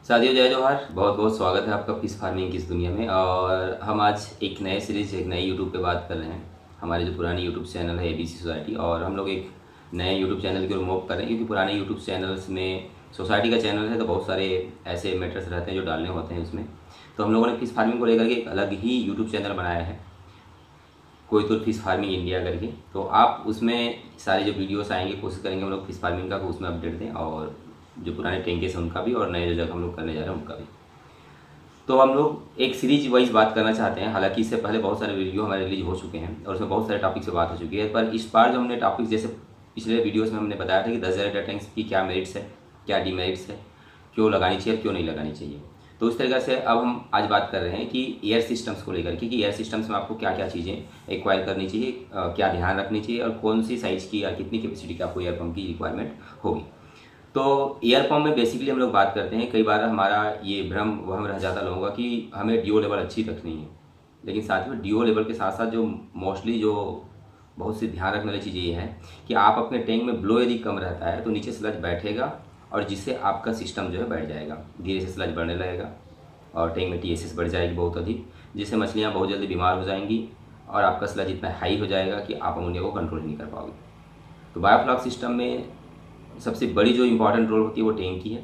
साथियों जय जोहार। बहुत बहुत स्वागत है आपका फिश फार्मिंग की इस दुनिया में। और हम आज एक नए सीरीज एक नए यूट्यूब पे बात कर रहे हैं। हमारे जो पुरानी यूट्यूब चैनल है एबीसी सोसाइटी, और हम लोग एक नए यूट्यूब चैनल की ओर मूव कर रहे हैं, क्योंकि पुराने यूट्यूब चैनल्स में सोसाइटी का चैनल है तो बहुत सारे ऐसे मैटर्स रहते हैं जो डालने होते हैं उसमें। तो हम लोगों ने फिश फार्मिंग को लेकर के एक अलग ही यूट्यूब चैनल बनाया है, कोई तो फिश फार्मिंग इंडिया करके। तो आप उसमें सारी जो वीडियोस आएंगे कोशिश करेंगे हम लोग फिश फार्मिंग का उसमें अपडेट दें, और जो पुराने टेंकेस हैं उनका भी, और नए जो जगह हम लोग करने जा रहे हैं उनका भी। तो हम लोग एक सीरीज वाइज बात करना चाहते हैं। हालांकि इससे पहले बहुत सारे वीडियो हमारे रिलीज हो चुके हैं और उसमें बहुत सारे टॉपिक से बात हो चुकी है, पर इस बार जो हमने टॉपिक, जैसे पिछले वीडियोस में हमने बताया था कि 10,000 लीटर टैंक्स की क्या मेरिट्स है, क्या डिमेरिट्स है, क्यों लगानी चाहिए और क्यों नहीं लगानी चाहिए। तो इस तरीके से अब हम आज बात कर रहे हैं कि एयर सिस्टम्स को लेकर के, कि एयर सिस्टम्स में आपको क्या क्या चीज़ें एक्वायर करनी चाहिए, क्या ध्यान रखनी चाहिए, और कौन सी साइज़ की या कितनी कैपेसिटी की आपको एयर पंप की रिक्वायरमेंट होगी। तो एयर पंप में बेसिकली हम लोग बात करते हैं, कई बार हमारा ये भ्रम वहम रह जाता लोगों का कि हमें डीओ लेवल अच्छी रखनी है, लेकिन साथ में डीओ लेवल के साथ साथ जो मोस्टली जो बहुत सी ध्यान रखने वाली चीज़ ये है कि आप अपने टैंक में ब्लो यदि कम रहता है तो नीचे स्लज बैठेगा, और जिससे आपका सिस्टम जो है बैठ जाएगा, धीरे से स्लज बढ़ने लगेगा और टैंक में टीएसएस बढ़ जाएगी बहुत अधिक, जिससे मछलियाँ बहुत जल्दी बीमार हो जाएंगी और आपका स्लज इतना हाई हो जाएगा कि आप अमोनिया को कंट्रोल नहीं कर पाओगे। तो बायोफ्लॉक सिस्टम में सबसे बड़ी जो इंपॉर्टेंट रोल होती है वो टैंक की है।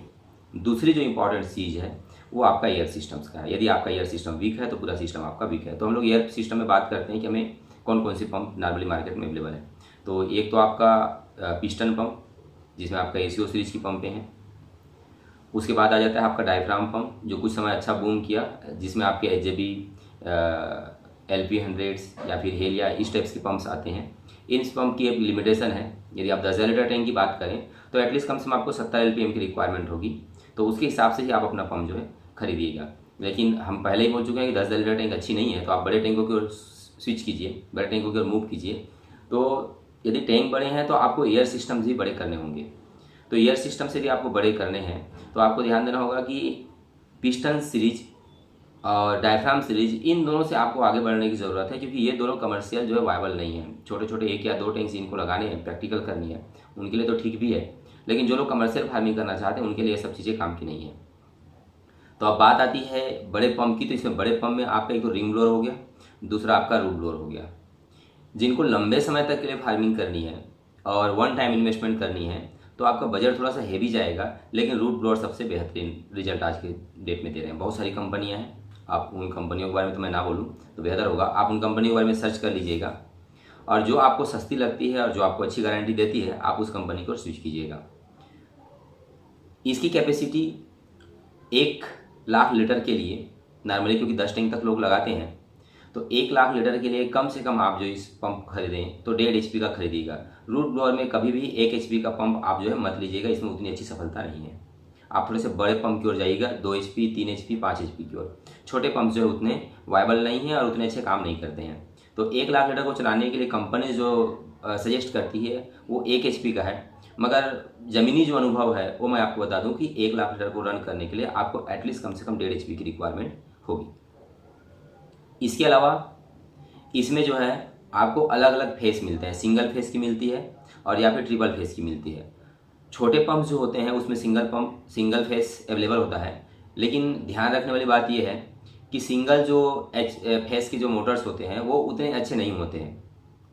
दूसरी जो इंपॉर्टेंट चीज़ है वो आपका एयर सिस्टम्स का है। यदि आपका एयर सिस्टम वीक है तो पूरा सिस्टम आपका वीक है। तो हम लोग एयर सिस्टम में बात करते हैं कि हमें कौन कौन से पंप नॉर्मली मार्केट में अवेलेबल है। तो एक तो आपका पिस्टन पंप, जिसमें आपका एसीओ सीरीज की पंपें हैं। उसके बाद आ जाता है आपका डायफ्राम पंप, जो कुछ समय अच्छा बूम किया, जिसमें आपके एचजेबी, LP100 या फिर हेलिया इस टाइप्स के पंप्स आते हैं। इन पंप की एक लिमिटेशन है, यदि आप 10,000 लीटर टैंक की बात करें तो एटलीस्ट कम से कम आपको 70 LPM की रिक्वायरमेंट होगी। तो उसके हिसाब से ही आप अपना पंप जो है खरीदिएगा। लेकिन हम पहले ही बोल चुके हैं कि 10,000 लीटर टैंक अच्छी नहीं है, तो आप बड़े टैंकों की ओर स्विच कीजिए, बड़े टैंकों की ओर मूव कीजिए। तो यदि टैंक बड़े हैं तो आपको एयर सिस्टम्स भी बड़े करने होंगे। तो एयर सिस्टम से यदि आपको बड़े करने हैं तो आपको ध्यान देना होगा कि पिस्टन सीरीज और डायफ्राम सीरीज, इन दोनों से आपको आगे बढ़ने की ज़रूरत है, क्योंकि ये दोनों कमर्शियल जो है वायबल नहीं है। छोटे छोटे 1 या 2 टैंक्स इनको लगाने हैं, प्रैक्टिकल करनी है, उनके लिए तो ठीक भी है, लेकिन जो लोग कमर्शियल फार्मिंग करना चाहते हैं उनके लिए ये सब चीज़ें काम की नहीं है। तो अब बात आती है बड़े पंप की। तो इसमें बड़े पंप में आपका एक तो रिंग ब्लोअर हो गया, दूसरा आपका रूट ब्लोअर हो गया। जिनको लंबे समय तक के लिए फार्मिंग करनी है और वन टाइम इन्वेस्टमेंट करनी है तो आपका बजट थोड़ा सा हेवी जाएगा, लेकिन रूट ब्लोअर सबसे बेहतरीन रिजल्ट आज के डेट में दे रहे हैं। बहुत सारी कंपनियां हैं, आप उन कंपनियों के बारे में तो मैं ना बोलूं तो बेहतर होगा, आप उन कंपनियों के बारे में सर्च कर लीजिएगा, और जो आपको सस्ती लगती है और जो आपको अच्छी गारंटी देती है आप उस कंपनी को स्विच कीजिएगा। इसकी कैपेसिटी 1 लाख लीटर के लिए नॉर्मली, क्योंकि 10 टैंक तक लोग लगाते हैं, तो 1 लाख लीटर के लिए कम से कम आप जो इस पंप खरीदें तो 1.5 HP का खरीदिएगा। रूट ब्लोअर में कभी भी 1 HP का पंप आप जो है मत लीजिएगा, इसमें उतनी अच्छी सफलता नहीं है। आप थोड़े से बड़े पंप की ओर जाइएगा, 2 HP, 3 HP, 5 HP की ओर। छोटे पंप जो है उतने वायबल नहीं हैं और उतने अच्छे काम नहीं करते हैं। तो 1 लाख लीटर को चलाने के लिए कंपनी जो सजेस्ट करती है वो 1 HP का है, मगर ज़मीनी जो अनुभव है वो मैं आपको बता दूं कि 1 लाख लीटर को रन करने के लिए आपको एटलीस्ट कम से कम 1.5 HP की रिक्वायरमेंट होगी। इसके अलावा इसमें जो है आपको अलग अलग फेस मिलते हैं, सिंगल फेस की मिलती है और या फिर ट्रिपल फेस की मिलती है। छोटे पंप जो होते हैं उसमें सिंगल फेस अवेलेबल होता है, लेकिन ध्यान रखने वाली बात यह है कि सिंगल जो फेस के जो मोटर्स होते हैं वो उतने अच्छे नहीं होते हैं,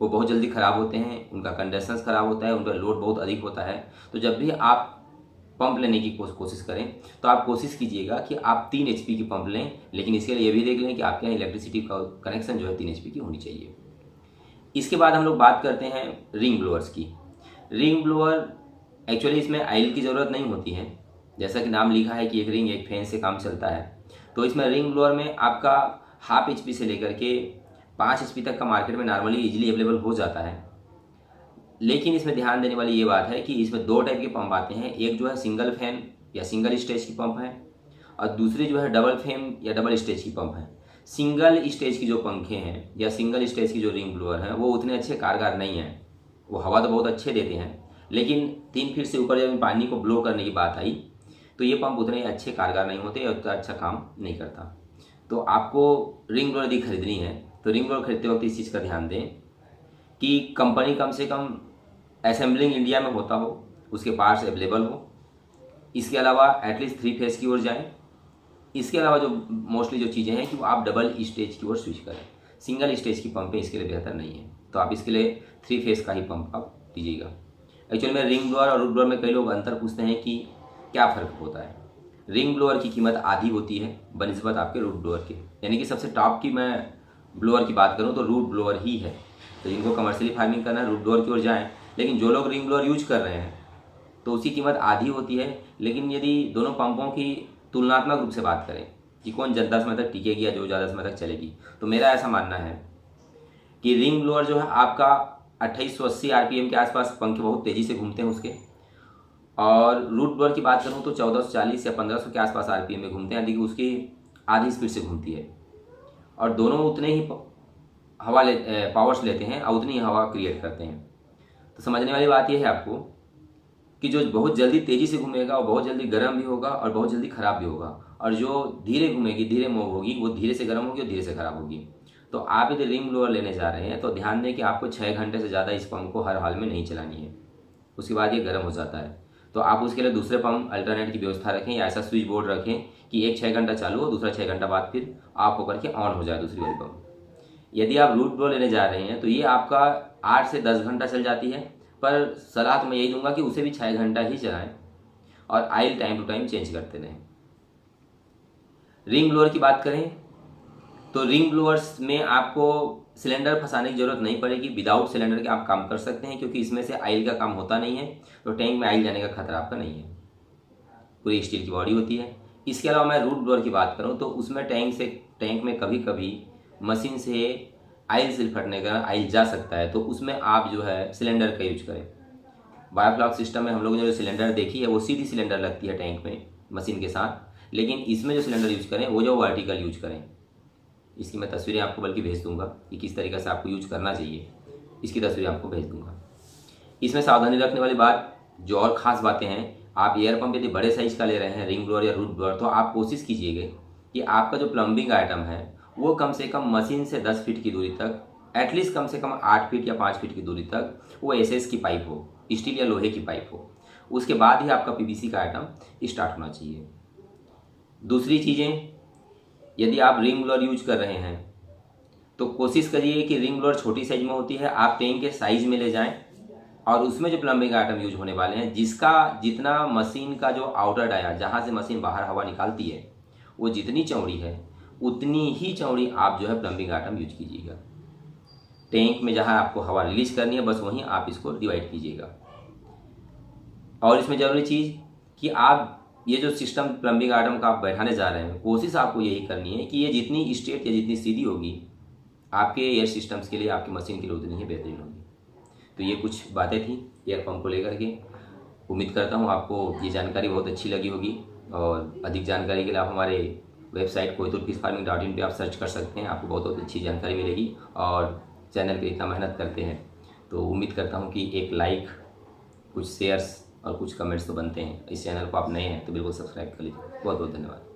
वो बहुत जल्दी ख़राब होते हैं, उनका कंडक्शंस ख़राब होता है, उनका लोड बहुत अधिक होता है। तो जब भी आप पंप लेने की कोशिश करें तो आप कोशिश कीजिएगा कि आप 3 HP की पंप लें, लेकिन इसके लिए ये भी देख लें कि आपके यहाँ इलेक्ट्रिसिटी का कनेक्शन जो है 3 HP की होनी चाहिए। इसके बाद हम लोग बात करते हैं रिंग ब्लोअर्स की। रिंग ब्लोअर एक्चुअली इसमें आयल की ज़रूरत नहीं होती है, जैसा कि नाम लिखा है कि एक रिंग एक फैन से काम चलता है। तो इसमें रिंग ब्लोअर में आपका 1/2 HP से लेकर के 5 HP तक का मार्केट में नॉर्मली इजीली अवेलेबल हो जाता है। लेकिन इसमें ध्यान देने वाली ये बात है कि इसमें 2 टाइप के पंप आते हैं, एक जो है सिंगल फैन या सिंगल स्टेज की पंप है, और दूसरी जो है डबल फैन या डबल स्टेज की पंप है। सिंगल स्टेज की जो पंखे हैं या सिंगल स्टेज की जो रिंग ब्लोअर हैं वो उतने अच्छे कारगर नहीं हैं। वो हवा तो बहुत अच्छे देते हैं, लेकिन 3 फीट से ऊपर जब पानी को ब्लो करने की बात आई तो ये पंप उतने अच्छे कारगर नहीं होते और उतना अच्छा काम नहीं करता। तो आपको रिंग ब्लोअर यदि खरीदनी है तो रिंग ब्लोअर खरीदते वक्त इस चीज़ का ध्यान दें कि कंपनी कम से कम असेंबलिंग इंडिया में होता हो, उसके पार्ट्स अवेलेबल हो। इसके अलावा एटलीस्ट 3 फेस की ओर जाएं, इसके अलावा जो मोस्टली जो चीज़ें हैं कि वो आप डबल स्टेज की ओर स्विच करें। सिंगल स्टेज की पंपें इसके लिए बेहतर नहीं है, तो आप इसके लिए 3 फेस का ही पंप आप दीजिएगा। एक्चुअली में रिंग ब्लोअर और रूट ब्लोअर में कई लोग अंतर पूछते हैं कि क्या फ़र्क होता है। रिंग ब्लोअर की कीमत आधी होती है बनिस्बत आपके रूट ब्लोअर के, यानी कि सबसे टॉप की मैं ब्लोअर की बात करूँ तो रूट ब्लोअर ही है। तो जिनको कमर्शियली फार्मिंग करना है रूट ब्लोअर की ओर जाएँ, लेकिन जो लोग रिंग ब्लोअर यूज कर रहे हैं तो उसकी कीमत आधी होती है। लेकिन यदि दोनों पंपों की तुलनात्मक रूप से बात करें कि कौन ज़्यादा समय तक टिकेगी या जो ज़्यादा समय तक चलेगी, तो मेरा ऐसा मानना है कि रिंग ब्लोअर जो है आपका 2880 आरपीएम के आसपास पंखे बहुत तेज़ी से घूमते हैं उसके, और रूट ब्लोअर की बात करूँ तो 1440 या 1500 के आसपास आरपीएम में घूमते हैं, यानी कि उसकी आधी स्पीड से घूमती है। और दोनों उतने ही पावर्स लेते हैं और उतनी ही हवा क्रिएट करते हैं। तो समझने वाली बात यह है आपको कि जो बहुत जल्दी तेज़ी से घूमेगा वो बहुत जल्दी गर्म भी होगा और बहुत जल्दी ख़राब भी होगा, और जो धीरे घूमेगी धीरे मूव होगी वो धीरे से गर्म होगी और धीरे से ख़राब होगी। तो आप यदि रिंग ब्लोअर लेने जा रहे हैं तो ध्यान दें कि आपको 6 घंटे से ज़्यादा इस पंप को हर हाल में नहीं चलानी है, उसके बाद ये गर्म हो जाता है। तो आप उसके लिए दूसरे पंप अल्टरनेट की व्यवस्था रखें या ऐसा स्विच बोर्ड रखें कि एक 6 घंटा चालू हो, दूसरा 6 घंटा बाद फिर ऑफ होकर के ऑन हो जाए दूसरी वाली पंप। यदि आप रूट ब्लो लेने जा रहे हैं तो ये आपका 8 से 10 घंटा चल जाती है, पर सलाह तो मैं यही दूंगा कि उसे भी 6 घंटा ही चलाएं और oil time to time change करते रहें। रिंग ब्लोअर की बात करें तो रिंग ब्लोअर्स में आपको सिलेंडर फंसाने की जरूरत नहीं पड़ेगी, विदाउट सिलेंडर के आप काम कर सकते हैं, क्योंकि इसमें से आयल का काम होता नहीं है, तो टैंक में आयल जाने का खतरा आपका नहीं है। पूरी स्टील की बॉडी होती है। इसके अलावा मैं रूट ब्लोअर की बात करूं तो उसमें टैंक में कभी कभी मशीन से आयल सिल फटने का आयल जा सकता है, तो उसमें आप जो है सिलेंडर का यूज करें। बायोफ्लॉक सिस्टम में हम लोग ने जो सिलेंडर देखी है वो सीधी सिलेंडर लगती है टैंक में मशीन के साथ, लेकिन इसमें जो सिलेंडर यूज करें वो जो वर्टिकल यूज करें। इसकी मैं तस्वीरें आपको बल्कि भेज दूंगा कि किस तरीके से आपको यूज करना चाहिए, इसकी तस्वीरें आपको भेज दूंगा। इसमें सावधानी रखने वाली बात जो और ख़ास बातें हैं, आप एयर पंप यदि बड़े साइज का ले रहे हैं रिंग ब्लोअर या रूट ब्लोअर, तो आप कोशिश कीजिएगा कि आपका जो प्लम्बिंग आइटम है वो कम से कम मशीन से 10 फीट की दूरी तक, एटलीस्ट कम से कम 8 फीट या 5 फीट की दूरी तक वो एसएस की पाइप हो, स्टील या लोहे की पाइप हो। उसके बाद ही आपका पीवीसी का आइटम स्टार्ट होना चाहिए। दूसरी चीज़ें, यदि आप रिंग ब्लोअर यूज कर रहे हैं तो कोशिश करिए कि रिंग ब्लोअर छोटी साइज में होती है, आप टैंक के साइज में ले जाएं, और उसमें जो प्लम्बिंग आइटम यूज होने वाले हैं जिसका जितना मशीन का जो आउटर डाया जहाँ से मशीन बाहर हवा निकालती है वो जितनी चौड़ी है उतनी ही चौड़ी आप जो है प्लम्बिंग आइटम यूज कीजिएगा। टैंक में जहाँ आपको हवा रिलीज करनी है बस वहीं आप इसको डिवाइड कीजिएगा। और इसमें ज़रूरी चीज़ कि आप ये जो सिस्टम प्लम्बिंग आइटम का आप बैठाने जा रहे हैं, कोशिश आपको यही करनी है कि ये जितनी स्ट्रेट या जितनी सीधी होगी आपके एयर सिस्टम्स के लिए, आपकी मशीन के लिए उतनी ही बेहतरीन होगी। तो ये कुछ बातें थी एयर पंप को लेकर के। उम्मीद करता हूँ आपको ये जानकारी बहुत अच्छी लगी होगी, और अधिक जानकारी के लिए आप हमारे वेबसाइट koiturfishfarming.in पे आप सर्च कर सकते हैं, आपको बहुत अच्छी जानकारी मिलेगी। और चैनल पे इतना मेहनत करते हैं तो उम्मीद करता हूँ कि एक लाइक, कुछ शेयर्स और कुछ कमेंट्स तो बनते हैं। इस चैनल को आप नए हैं तो बिल्कुल सब्सक्राइब कर लीजिए। बहुत बहुत धन्यवाद।